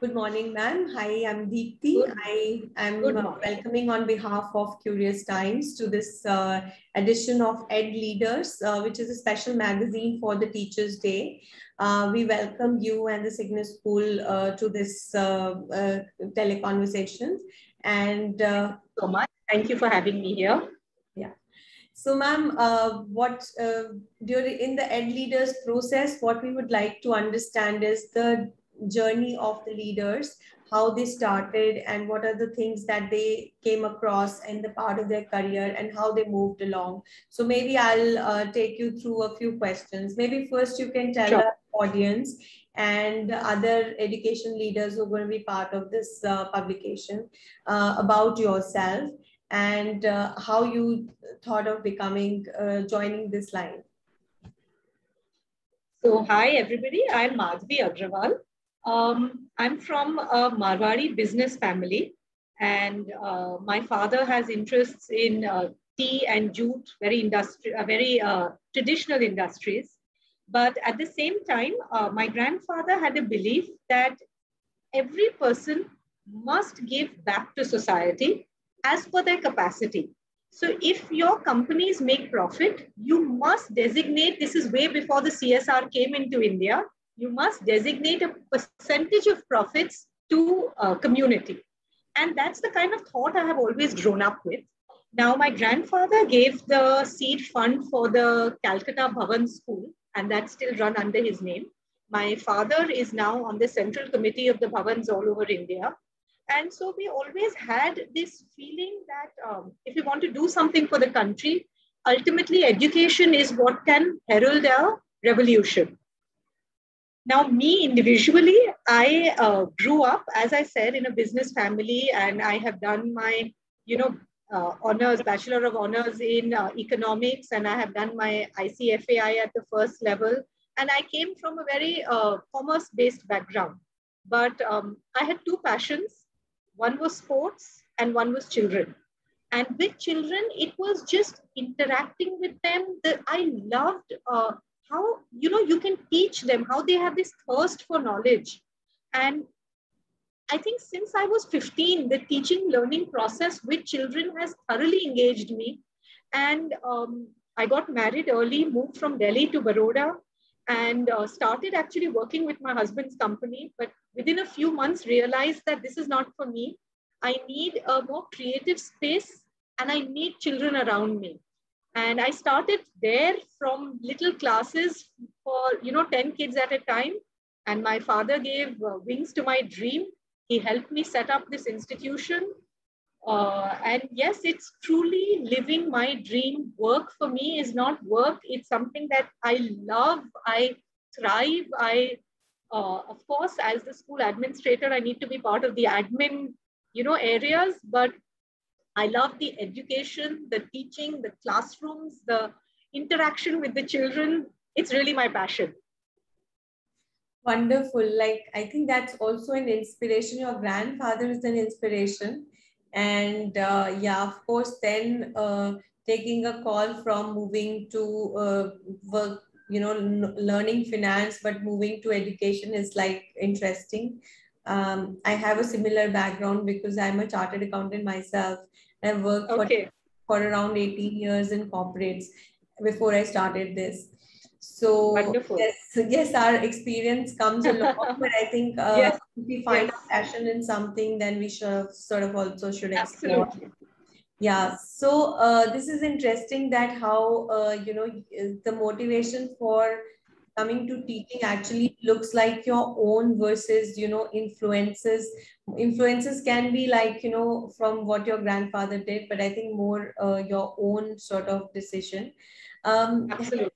Good morning, ma'am. Hi, I'm Deepti. Good, I am good morning. welcoming on behalf of Curious Times to this edition of Ed Leaders, which is a special magazine for the Teachers' Day. We welcome you and the Cygnus School to this teleconversation. And So much. Thank you for having me here. yeah. So, ma'am, what during in the Ed Leaders process, what we would like to understand is the journey of the leaders, how they started, and what are the things that they came across in the part of their career, and how they moved along. So, maybe I'll take you through a few questions. Maybe first you can tell Sure. our audience and other education leaders who are going to be part of this publication about yourself and how you thought of becoming joining this line. So, hi everybody. I'm Madhvi Agrawal. I'm from a Marwari business family, and my father has interests in tea and jute, very traditional industries. But at the same time, my grandfather had a belief that every person must give back to society as per their capacity. So if your companies make profit, you must designate, this is way before the CSR came into India, you must designate a percentage of profits to community. And that's the kind of thought I have always grown up with. Now, my grandfather gave the seed fund for the Calcutta Bhavan School, and that's still run under his name. My father is now on the central committee of the Bhavans all over India. And so we always had this feeling that if we want to do something for the country, ultimately education is what can herald a revolution. Now, me individually, I grew up, as I said, in a business family, and I have done my, honors, Bachelor of Honors in economics, and I have done my ICFAI at the first level. And I came from a very commerce-based background. But I had two passions. One was sports, and one was children. And with children, it was just interacting with them that I loved. How you can teach them, how they have this thirst for knowledge. And I think since I was 15, the teaching learning process with children has thoroughly engaged me. And I got married early, moved from Delhi to Baroda, and started actually working with my husband's company. But within a few months, realized that this is not for me. I need a more creative space, and I need children around me. And I started there from little classes for 10 kids at a time. And my father gave wings to my dream. He helped me set up this institution. And yes, it's truly living my dream. Work for me is not work. It's something that I love. I thrive. Of course, as the school administrator, I need to be part of the admin, areas. But I love the education, the teaching, the classrooms, the interaction with the children. It's really my passion. Wonderful. Like, I think that's also an inspiration. Your grandfather is an inspiration. And yeah, of course, then taking a call from moving to work, learning finance, but moving to education is like interesting. I have a similar background because I'm a chartered accountant myself. I've worked for around 18 years in corporates before I started this. So wonderful. yes, our experience comes along, but I think yes. if we find a passion in something, then we should sort of also should explore. Absolutely. Yeah, so this is interesting that how the motivation for coming to teaching actually looks like your own versus influences. Influences can be like from what your grandfather did, but I think more your own sort of decision. Absolutely.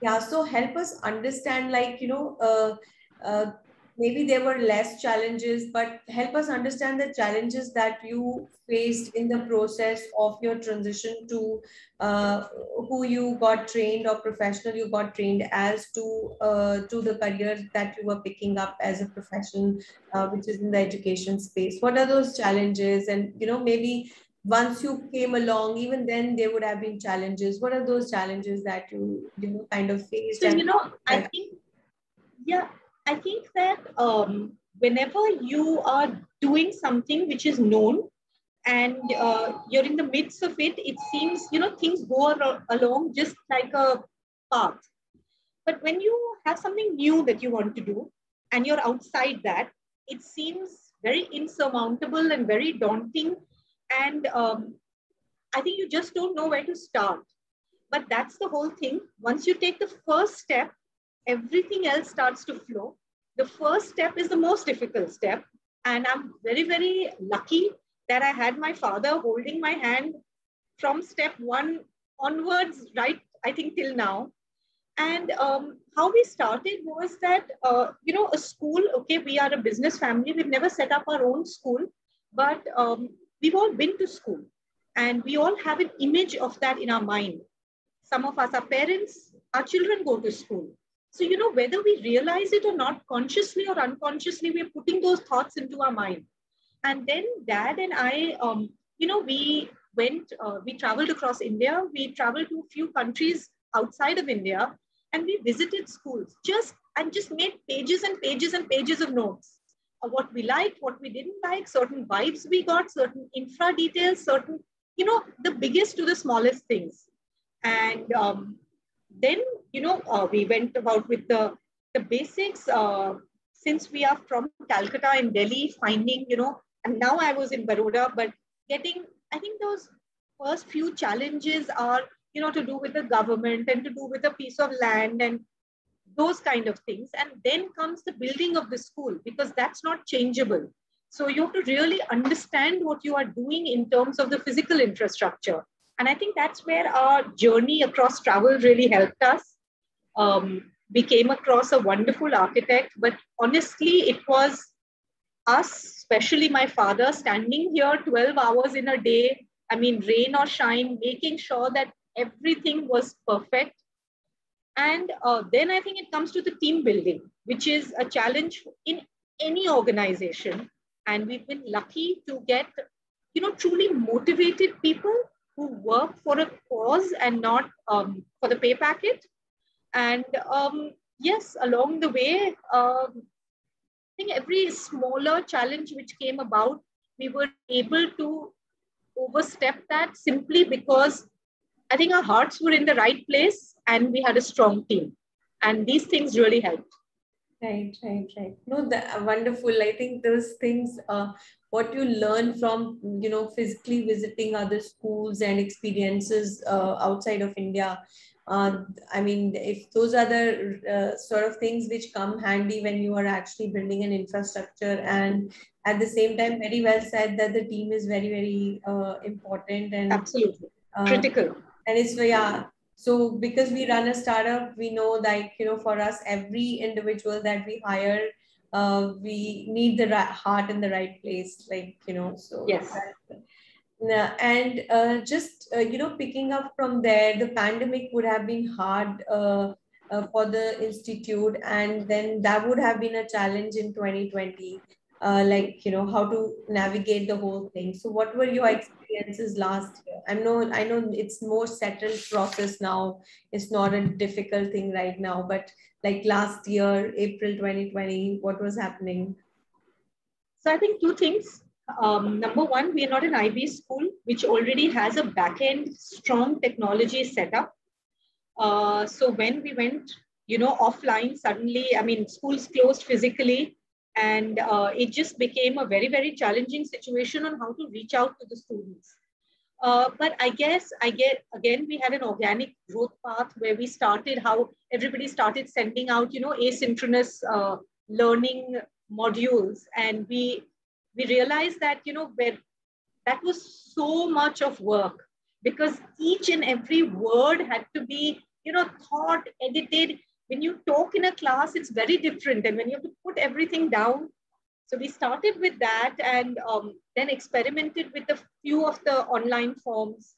Yeah, so help us understand, like, maybe there were less challenges, but help us understand the challenges that you faced in the process of your transition to who you got trained or professional you got trained as to the career that you were picking up as a profession, which is in the education space. What are those challenges? And, maybe once you came along, even then there would have been challenges. What are those challenges that kind of faced? So, And I think that whenever you are doing something which is known, and you're in the midst of it, it seems, things go along just like a path. But when you have something new that you want to do and you're outside that, it seems very insurmountable and very daunting. And I think you just don't know where to start. But that's the whole thing. Once you take the first step, everything else starts to flow. The first step is the most difficult step. And I'm very, very lucky that I had my father holding my hand from step one onwards, right? I think till now. And how we started was that, a school, okay, we are a business family. We've never set up our own school, but we've all been to school and we all have an image of that in our mind. Some of us are parents, our children go to school. So, whether we realize it or not, consciously or unconsciously, we're putting those thoughts into our mind. And then dad and I, we traveled across India. We traveled to a few countries outside of India, and we visited schools just made pages and pages and pages of notes of what we liked, what we didn't like, certain vibes we got, certain infra details, certain, the biggest to the smallest things. And then, we went about with the basics. Since we are from Calcutta and Delhi, finding, and now I was in Baroda, but getting, I think those first few challenges are, to do with the government and to do with a piece of land and those kind of things. And then comes the building of the school, because that's not changeable. So you have to really understand what you are doing in terms of the physical infrastructure. And I think that's where our journey across travel really helped us. We came across a wonderful architect, but honestly, it was us, especially my father, standing here 12 hours in a day, I mean, rain or shine, making sure that everything was perfect. And then I think it comes to the team building, which is a challenge in any organization. And we've been lucky to get, truly motivated people who work for a cause and not for the pay packet. And yes, along the way, I think every smaller challenge which came about, we were able to overstep that simply because I think our hearts were in the right place and we had a strong team. And these things really helped. Right, right, right. No, wonderful. I think those things, what you learn from, physically visiting other schools and experiences outside of India. I mean, if those are the sort of things which come handy when you are actually building an infrastructure, and at the same time, very well said that the team is very, very important and absolutely critical. And it's, yeah. So because we run a startup, we know, like, for us, every individual that we hire, we need the right heart in the right place, like, so. Yes. And just, picking up from there, the pandemic would have been hard for the institute, and then that would have been a challenge in 2020, like, how to navigate the whole thing. So what were your experiences last year? I know it's more settled process now. It's not a difficult thing right now, but like last year, April 2020, what was happening? So I think two things. Number one, we are not an IB school, which already has a back-end strong technology setup. So when we went, offline, suddenly, I mean, schools closed physically, and it just became a very, very challenging situation on how to reach out to the students. But I guess, again, we had an organic growth path where we started, how everybody started sending out, asynchronous learning modules. And we realized that, where that was so much of work, because each and every word had to be, thought, edited. When you talk in a class, it's very different. And when you have to put everything down, so we started with that, and then experimented with a few of the online forms,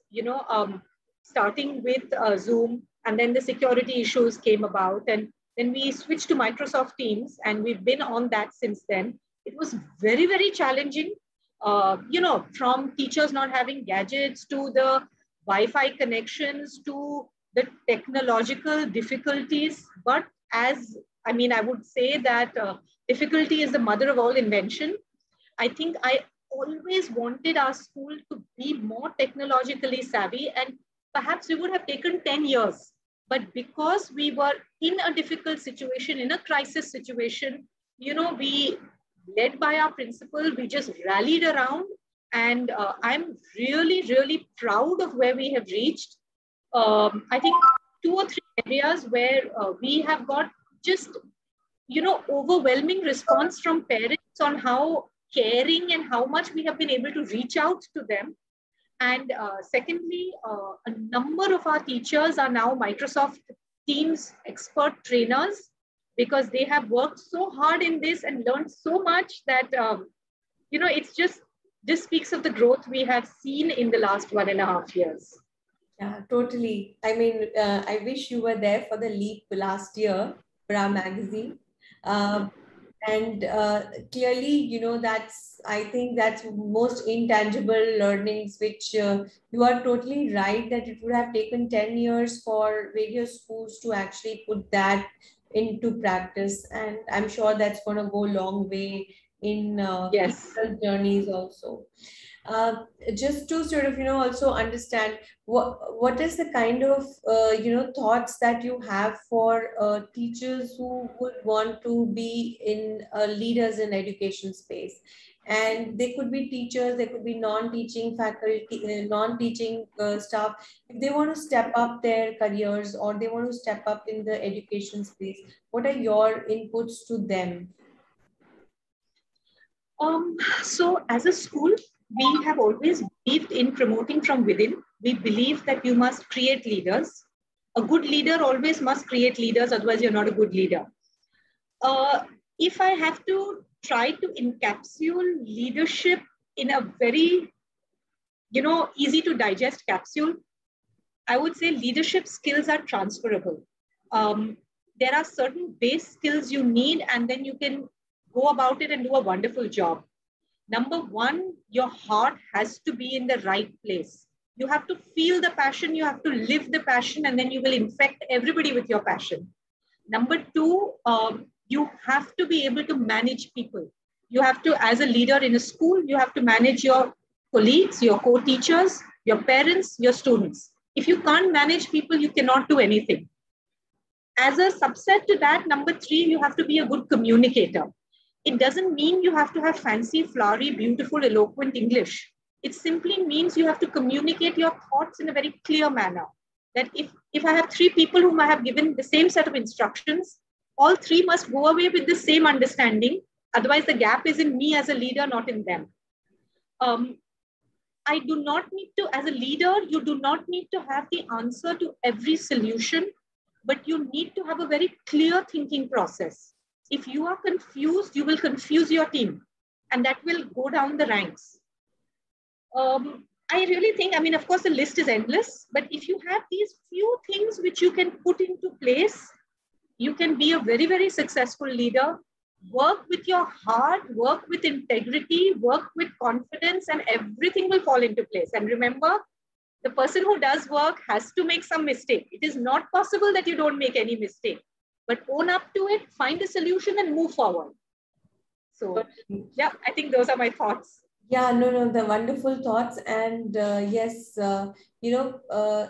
starting with Zoom, and then the security issues came about. And then we switched to Microsoft Teams, and we've been on that since then. It was very, very challenging, from teachers not having gadgets to the Wi-Fi connections to the technological difficulties. But as I mean, I would say that difficulty is the mother of all invention. I think I always wanted our school to be more technologically savvy, and perhaps we would have taken 10 years. But because we were in a difficult situation, in a crisis situation, you know, we, led by our principal, we just rallied around. And I'm really, really proud of where we have reached. I think 2 or 3 areas where we have got just, you know, overwhelming response from parents on how caring and how much we have been able to reach out to them. And secondly, a number of our teachers are now Microsoft Teams expert trainers, because they have worked so hard in this and learned so much that, you know, it's just, this speaks of the growth we have seen in the last 1.5 years. Yeah, totally. I mean, I wish you were there for the leap last year for our magazine. And clearly, you know, I think that's most intangible learnings, which you are totally right that it would have taken 10 years for various schools to actually put that into practice. And I'm sure that's going to go a long way in Yes. people's journeys also. Just to sort of, you know, also understand what is the kind of, you know, thoughts that you have for teachers who would want to be in leaders in education space. And they could be teachers, they could be non-teaching faculty, non-teaching staff. If they want to step up their careers or they want to step up in the education space, what are your inputs to them? So as a school, we have always believed in promoting from within. We believe that you must create leaders. A good leader always must create leaders, otherwise you're not a good leader. If I have to try to encapsulate leadership in a very, you know, easy to digest capsule, I would say leadership skills are transferable. There are certain base skills you need, and then you can go about it and do a wonderful job. Number one, your heart has to be in the right place. You have to feel the passion, you have to live the passion, and then you will infect everybody with your passion. Number two, you have to be able to manage people. You have to, as a leader in a school, you have to manage your colleagues, your co-teachers, your parents, your students. If you can't manage people, you cannot do anything. As a subset to that, number three, you have to be a good communicator. It doesn't mean you have to have fancy, flowery, beautiful, eloquent English. It simply means you have to communicate your thoughts in a very clear manner. That if I have 3 people whom I have given the same set of instructions, all 3 must go away with the same understanding. Otherwise, the gap is in me as a leader, not in them. I do not need to, as a leader, you do not need to have the answer to every solution, but you need to have a very clear thinking process. If you are confused, you will confuse your team, and that will go down the ranks. I really think, I mean, of course, the list is endless, but if you have these few things which you can put into place, you can be a very, very successful leader. Work with your heart, work with integrity, work with confidence, and everything will fall into place. And remember, the person who does work has to make some mistake. It is not possible that you don't make any mistake, but own up to it, find a solution, and move forward. So yeah, I think those are my thoughts. Yeah, no, the wonderful thoughts. And yes, you know,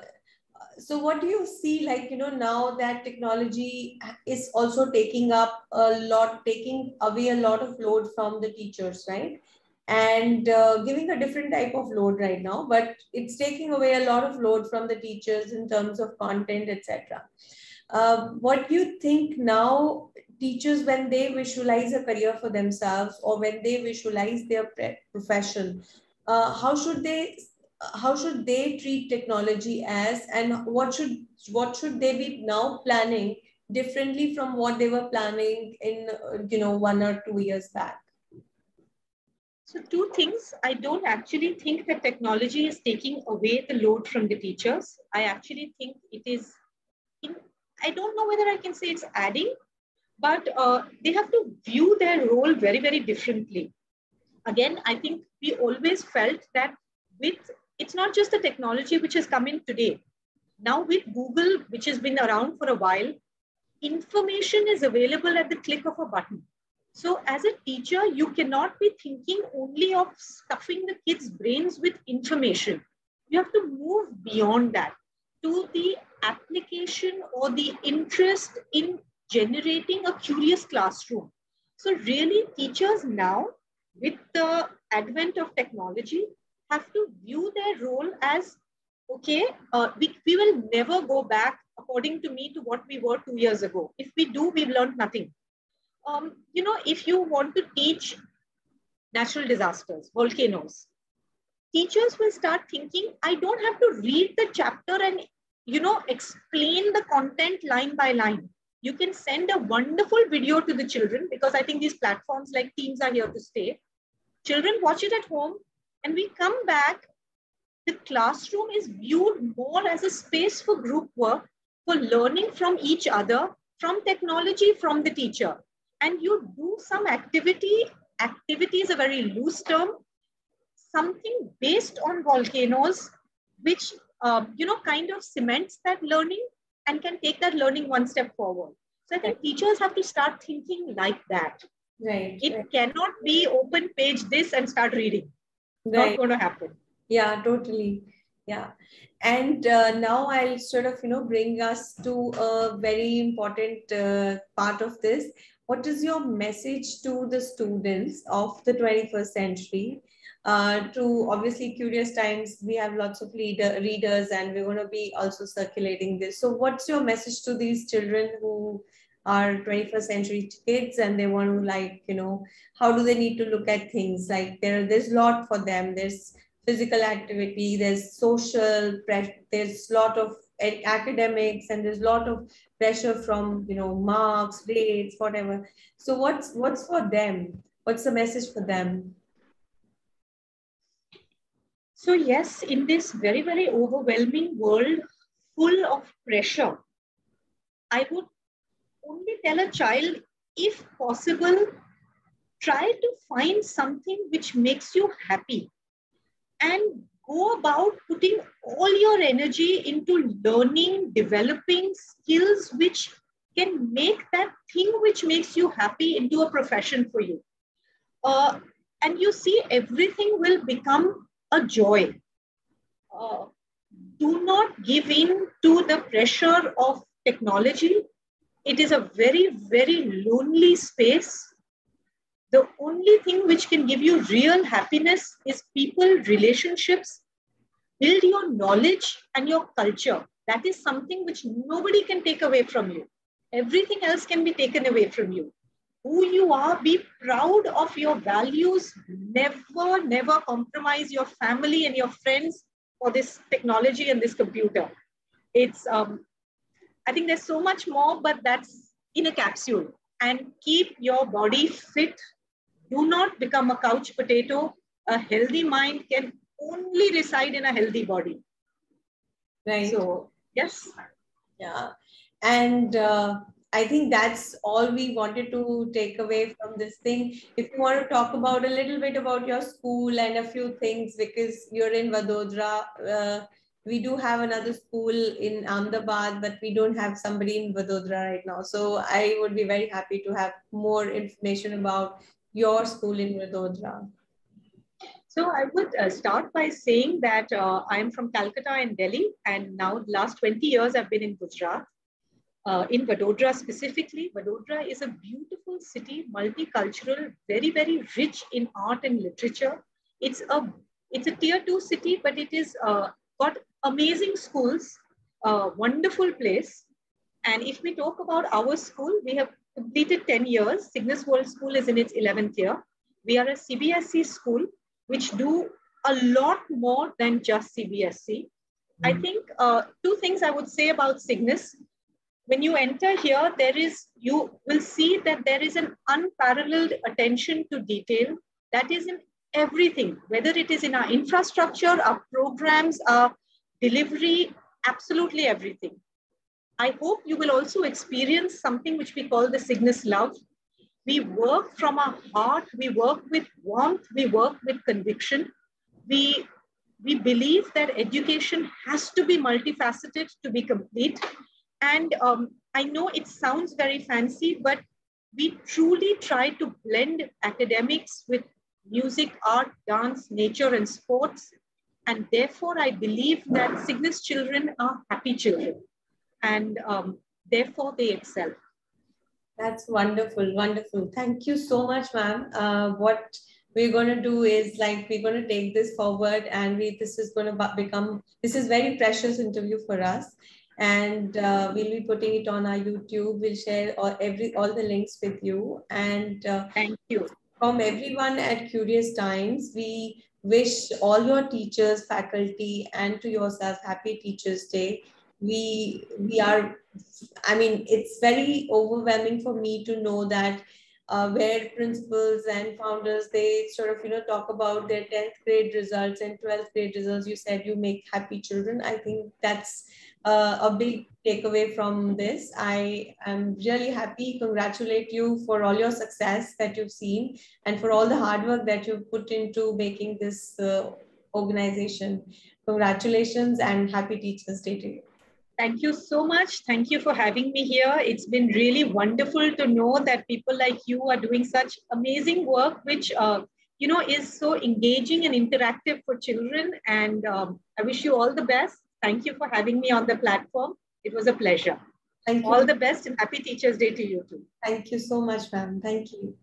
so what do you see, like, you know, now that technology is also taking up a lot, taking away a lot of load from the teachers, right? And giving a different type of load right now, but it's taking away a lot of load from the teachers in terms of content, etc. What do you think now teachers, when they visualize a career for themselves or when they visualize their profession, how should they treat technology as, and what should they be now planning differently from what they were planning in 1 or 2 years back? So 2 things. I don't actually think that technology is taking away the load from the teachers. I actually think it is, I don't know whether I can say it's adding, but they have to view their role very, very differently. Again, I think we always felt that it's not just the technology which has come in today. Now with Google, which has been around for a while, information is available at the click of a button. So as a teacher, you cannot be thinking only of stuffing the kids' brains with information. You have to move beyond that to the application or the interest in generating a curious classroom. So really, teachers now, with the advent of technology, have to view their role as, okay, we will never go back, according to me, to what we were 2 years ago. If we do, we've learned nothing. If you want to teach natural disasters, volcanoes, teachers will start thinking, I don't have to read the chapter and, explain the content line by line. You can send a wonderful video to the children, because I think these platforms like Teams are here to stay. Children watch it at home, and we come back. The classroom is viewed more as a space for group work, for learning from each other, from technology, from the teacher. And you do some activity. Activity is a very loose term. Something based on volcanoes, which kind of cements that learning and can take that learning one step forward. So I think teachers have to start thinking like that. Right. It cannot be open page this and start reading. Right. Not going to happen. Yeah, totally. Yeah. And now I'll sort of, bring us to a very important part of this. What is your message to the students of the 21st century? To obviously Curious Times, we have lots of readers, and we're going to be also circulating this. So what's your message to these children who are 21st century kids, and they want to how do they need to look at things? Like there's a lot for them. There's physical activity, there's social pressure, there's a lot of academics, and there's a lot of pressure from marks, grades, whatever. So what's for them? What's the message for them? So yes, in this very, very overwhelming world full of pressure, I would only tell a child, if possible, try to find something which makes you happy, and go about putting all your energy into learning, developing skills which can make that thing which makes you happy into a profession for you. And you see, everything will become a joy. Do not give in to the pressure of technology. It is a very, very lonely space. The only thing which can give you real happiness is people, relationships. Build your knowledge and your culture. That is something which nobody can take away from you. Everything else can be taken away from you. Who you are, be proud of your values. Never, never compromise your family and your friends for this technology and this computer. It's, I think there's so much more, but that's in a capsule. And keep your body fit. Do not become a couch potato. A healthy mind can only reside in a healthy body. Right. So, yes. Yeah. And I think that's all we wanted to take away from this thing. If you want to talk about a little bit about your school and a few things, because you're in Vadodara, we do have another school in Ahmedabad, but we don't have somebody in Vadodara right now. So I would be very happy to have more information about your school in Vadodara. So I would start by saying that I'm from Calcutta and Delhi, and now the last 20 years I've been in Gujarat. In Vadodara specifically, Vadodara is a beautiful city, multicultural, very, very rich in art and literature. It's a tier 2 city, but it is got amazing schools, wonderful place. And if we talk about our school, we have completed 10 years. Cygnus World School is in its 11th year. We are a CBSE school, which do a lot more than just CBSE. I think two things I would say about Cygnus. When you enter here, you will see that there is an unparalleled attention to detail that is in everything, whether it is in our infrastructure, our programs, our delivery, absolutely everything. I hope you will also experience something which we call the Cygnus love. We work from our heart, we work with warmth, we work with conviction. We believe that education has to be multifaceted to be complete. And I know it sounds very fancy, but we truly try to blend academics with music, art, dance, nature, and sports. And therefore, I believe that Cygnus children are happy children, and therefore they excel. That's wonderful, wonderful. Thank you so much, ma'am. What we're going to do is like we're going to take this forward, and this is going to become this is very precious interview for us, and we'll be putting it on our YouTube. We'll share all the links with you, and Thank you. From everyone at Curious Times, we wish all your teachers, faculty, and to yourself happy Teachers Day. We are, I mean, it's very overwhelming for me to know that where principals and founders, they sort of, talk about their 10th grade results and 12th grade results. You said you make happy children. I think that's a big takeaway from this. I am really happy, congratulate you for all your success that you've seen and for all the hard work that you've put into making this organization. Congratulations and happy Teachers Day to you. Thank you so much. Thank you for having me here. It's been really wonderful to know that people like you are doing such amazing work, which is so engaging and interactive for children. And I wish you all the best. Thank you for having me on the platform. It was a pleasure. Thank you. All the best and happy Teachers Day to you too. Thank you so much, ma'am. Thank you.